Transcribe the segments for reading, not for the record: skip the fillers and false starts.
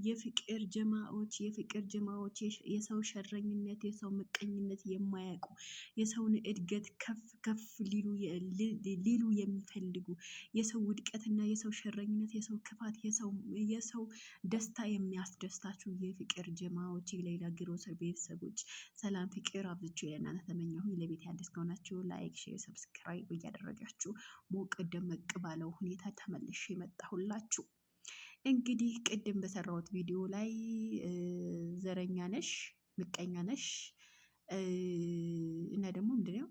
የፍቅር ጀማዎች የሰው ሸረኝነት የሰው ምቀኝነት የማያውቁ የሰውን እድገት ከፍ ሊሉ የሚፈልጉ የሰው ውድቀትና የሰው ሸረኝነት የሰው ክፋት የሰው ደስታ የሚያስደስታችሁ የፍቅር ጀማዎች የሌላ ግሮሰር ቤተሰቦች ሰላም ፍቅር አብዝቼ ለእናንተ ተመኘሁኝ። ለቤት አዲስ ከሆናችሁ ላይክ፣ ሼር፣ ሰብስክራይብ እያደረጋችሁ ሞቅ ደመቅ ባለው ሁኔታ ተመልሼ መጣሁላችሁ። እንግዲህ ቅድም በሰራሁት ቪዲዮ ላይ ዘረኛ ነሽ፣ ምቀኛ ነሽ እና ደግሞ ምንድነው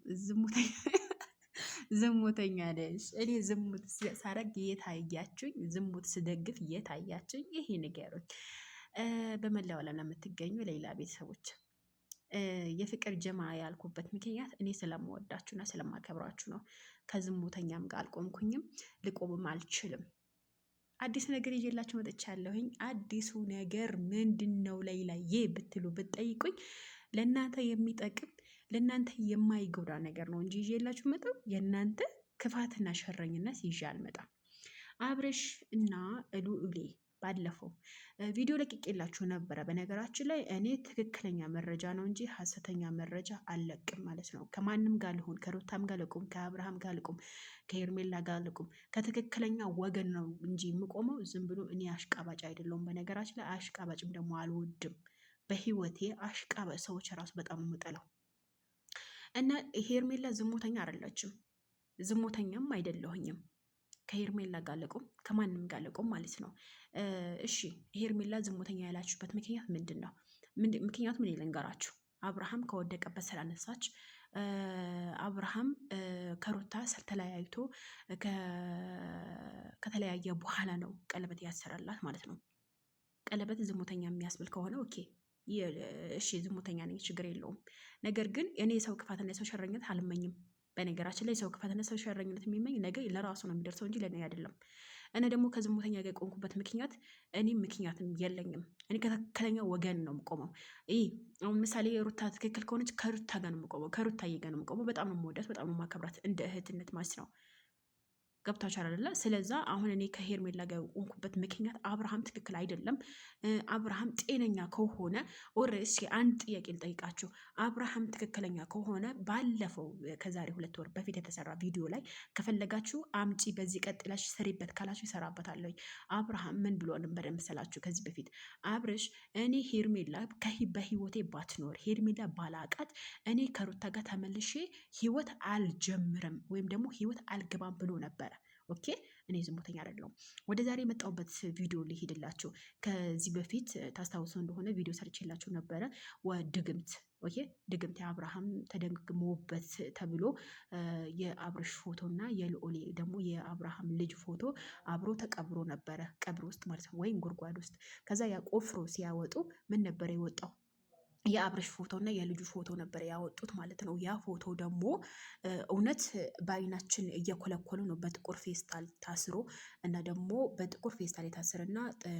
ዝሙተኛ ነሽ። እኔ ዝሙት ሳረግ የታያችሁኝ፣ ዝሙት ስደግፍ የታያችሁኝ ይሄ ንገሩኝ። በመላው ዓለም ለምትገኙ ሌላ ቤተሰቦች የፍቅር ጀማ ያልኩበት ምክንያት እኔ ስለምወዳችሁና ስለማከብራችሁ ነው። ከዝሙተኛም ጋር አልቆምኩኝም፣ ልቆምም አልችልም። አዲስ ነገር ይዤላችሁ መጥቻለሁኝ። አዲሱ ነገር ምንድን ነው? ሌላዬ ብትሉ ብትጠይቁኝ ለእናንተ የሚጠቅም ለእናንተ የማይጎዳ ነገር ነው እንጂ ይዤላችሁ መጣው የእናንተ ክፋትና ሸረኝነት ይዤ አልመጣም። አብርሽ እና ልዑሌ ባለፈው ቪዲዮ ለቅቄላችሁ ነበረ። በነገራችን ላይ እኔ ትክክለኛ መረጃ ነው እንጂ ሀሰተኛ መረጃ አልለቅም ማለት ነው። ከማንም ጋር ልሁን፣ ከሩታም ጋር ልቁም፣ ከአብርሃም ጋር ልቁም፣ ከሄርሜላ ጋር ልቁም፣ ከትክክለኛ ወገን ነው እንጂ የምቆመው ዝም ብሎ እኔ አሽቃባጭ አይደለሁም። በነገራችን ላይ አሽቃባጭም ደግሞ አልወድም። በህይወቴ አሽቃባጭ ሰዎች ራሱ በጣም የምጠላው እና ሄርሜላ ዝሙተኛ አይደለችም፣ ዝሙተኛም አይደለሁኝም። ከሄርሜላ ጋር ልቁም፣ ከማንም ጋር ልቁም ማለት ነው። እሺ ሄርሜላ ዝሙተኛ ያላችሁበት ምክንያት ምንድን ነው? ምክንያቱም ምን ልንገራችሁ። አብርሃም ከወደቀበት ስላነሳች፣ አብርሃም ከሩታ ተለያይቶ ከተለያየ በኋላ ነው ቀለበት ያሰራላት ማለት ነው። ቀለበት ዝሙተኛ የሚያስብል ከሆነ ኦኬ እሺ ዝሙተኛ ነኝ፣ ችግር የለውም። ነገር ግን እኔ የሰው ክፋትና የሰው ሸረኝነት አልመኝም። በነገራችን ላይ ሰው ክፋትና ሰው ሸረኝነት የሚመኝ ነገ ለራሱ ነው የሚደርሰው እንጂ ለእኔ አይደለም። እኔ ደግሞ ከዝሙተኛ ጋር የቆምኩበት ምክንያት እኔ ምክንያትም የለኝም። እኔ ከትክክለኛ ወገን ነው የምቆመው። አሁን ምሳሌ ሩታ ትክክል ከሆነች ከሩታ ጋር ነው የምቆመው፣ ከሩታዬ ጋር ነው የምቆመው። በጣም ነው የምወዳት፣ በጣም ነው የማከብራት፣ እንደ እህትነት ማለት ነው። ገብታችኋል አይደለ? ስለዛ አሁን እኔ ከሄርሜላ ጋር የቆምኩበት ምክንያት አብርሃም ትክክል አይደለም። አብርሃም ጤነኛ ከሆነ ኦሬስ አንድ ጥያቄ ልጠይቃችሁ። አብርሃም ትክክለኛ ከሆነ ባለፈው ከዛሬ 2 ወር በፊት የተሰራ ቪዲዮ ላይ ከፈለጋችሁ አምጪ፣ በዚህ ቀጥላሽ ሰሪበት ካላችሁ ይሰራበታለሁ። አብርሃም ምን ብሎ ነበር መሰላችሁ? ከዚህ በፊት አብርሽ እኔ ሄርሜላ በህይወቴ ባትኖር ሄርሜላ ባላቃት እኔ ከሩታ ጋር ተመልሼ ህይወት አልጀምርም ወይም ደግሞ ህይወት አልገባም ብሎ ነበረ። ኦኬ እኔ ዝሙተኛ አይደለሁም። ወደ ዛሬ የመጣሁበት ቪዲዮ ሊሄድላችሁ። ከዚህ በፊት ታስታውሱ እንደሆነ ቪዲዮ ሰርቼላችሁ ነበረ። ድግምት ኦኬ ድግምት የአብርሃም ተደግሞበት ተብሎ የአብርሽ ፎቶ እና የልዑሌ ደግሞ የአብርሃም ልጅ ፎቶ አብሮ ተቀብሮ ነበረ፣ ቀብር ውስጥ ማለት ነው፣ ወይም ጉድጓድ ውስጥ። ከዛ ያ ቆፍሮ ሲያወጡ ምን ነበረ የወጣው? የአብርሽ ፎቶ እና የልጁ ፎቶ ነበር ያወጡት ማለት ነው። ያ ፎቶ ደግሞ እውነት በአይናችን እየኮለኮሉ ነው፣ በጥቁር ፌስታል ታስሮ እና ደግሞ በጥቁር ፌስታል የታሰረና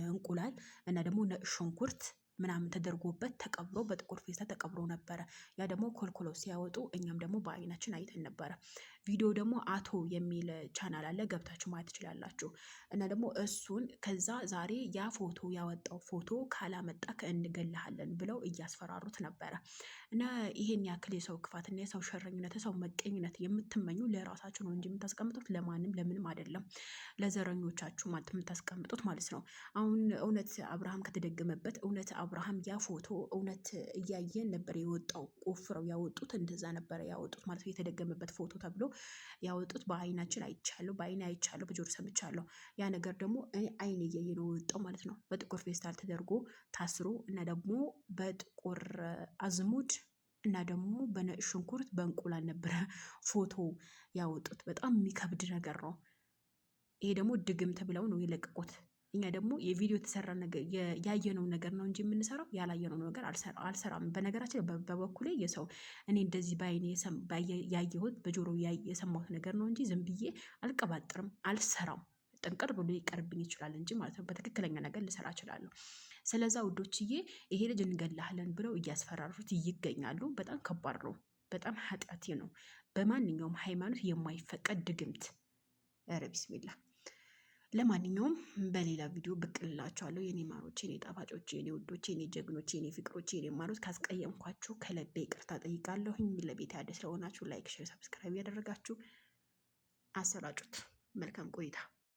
እንቁላል እና ደግሞ ነጭ ሽንኩርት ምናምን ተደርጎበት ተቀብሮ በጥቁር ፌስታል ተቀብሮ ነበረ። ያ ደግሞ ኮልኮሎ ሲያወጡ እኛም ደግሞ በአይናችን አይተን ነበረ። ቪዲዮ ደግሞ አቶ የሚል ቻናል አለ፣ ገብታችሁ ማየት ትችላላችሁ። እና ደግሞ እሱን ከዛ ዛሬ ያ ፎቶ ያወጣው ፎቶ ካላመጣ እንገላሃለን ብለው እያስፈራሩት ነበረ። እና ይሄን ያክል የሰው ክፋትና የሰው ሸረኝነት የሰው መቀኝነት የምትመኙ ለራሳችሁ ነው እንጂ የምታስቀምጡት ለማንም ለምንም አይደለም። ለዘረኞቻችሁ ማለት የምታስቀምጡት ማለት ነው። አሁን እውነት አብርሃም ከተደገመበት እውነት አብርሃም ያ ፎቶ እውነት እያየን ነበር የወጣው። ቆፍረው ያወጡት እንደዛ ነበር ያወጡት ማለት ነው። የተደገመበት ፎቶ ተብሎ ያወጡት በአይናችን አይቻለሁ፣ በአይኔ አይቻለሁ፣ በጆሮ ሰምቻለሁ። ያ ነገር ደግሞ አይኔ እያየ ነው የወጣው ማለት ነው። በጥቁር ፌስታል ተደርጎ ታስሮ እና ደግሞ በጥቁር አዝሙድ እና ደግሞ በነጭ ሽንኩርት በእንቁላል ነበረ ፎቶ ያወጡት። በጣም የሚከብድ ነገር ነው። ይሄ ደግሞ ድግምት ብለው ነው የለቀቁት። እኛ ደግሞ የቪዲዮ የተሰራ ነገር ያየነው ነገር ነው እንጂ የምንሰራው ያላየነው ነገር አልሰራም። በነገራችን በበኩሌ የሰው እኔ እንደዚህ በአይኔ ያየሁት በጆሮ የሰማሁት ነገር ነው እንጂ ዝም ብዬ አልቀባጥርም፣ አልሰራም። ጥንቅር ብሎ ይቀርብኝ ይችላል እንጂ ማለት ነው። በትክክለኛ ነገር ልሰራ እችላለሁ። ስለዛ ውዶችዬ ይሄ ልጅ እንገላለን ብለው እያስፈራሩት ይገኛሉ። በጣም ከባድ ነው። በጣም ኃጢአት ነው። በማንኛውም ሃይማኖት የማይፈቀድ ድግምት። ኧረ ቢስሚላ ለማንኛውም በሌላ ቪዲዮ ብቅ እላችኋለሁ። የኔ ማሮች፣ የኔ ጣፋጮች፣ የኔ ውዶች፣ የኔ ጀግኖች፣ የኔ ፍቅሮች፣ የኔ ማሮች ካስቀየምኳችሁ ከልቤ ይቅርታ ጠይቃለሁኝ። ለቤት አዲስ ስለሆናችሁ ላይክ፣ ሼር፣ ሰብስክራይብ ያደረጋችሁ አሰራጩት። መልካም ቆይታ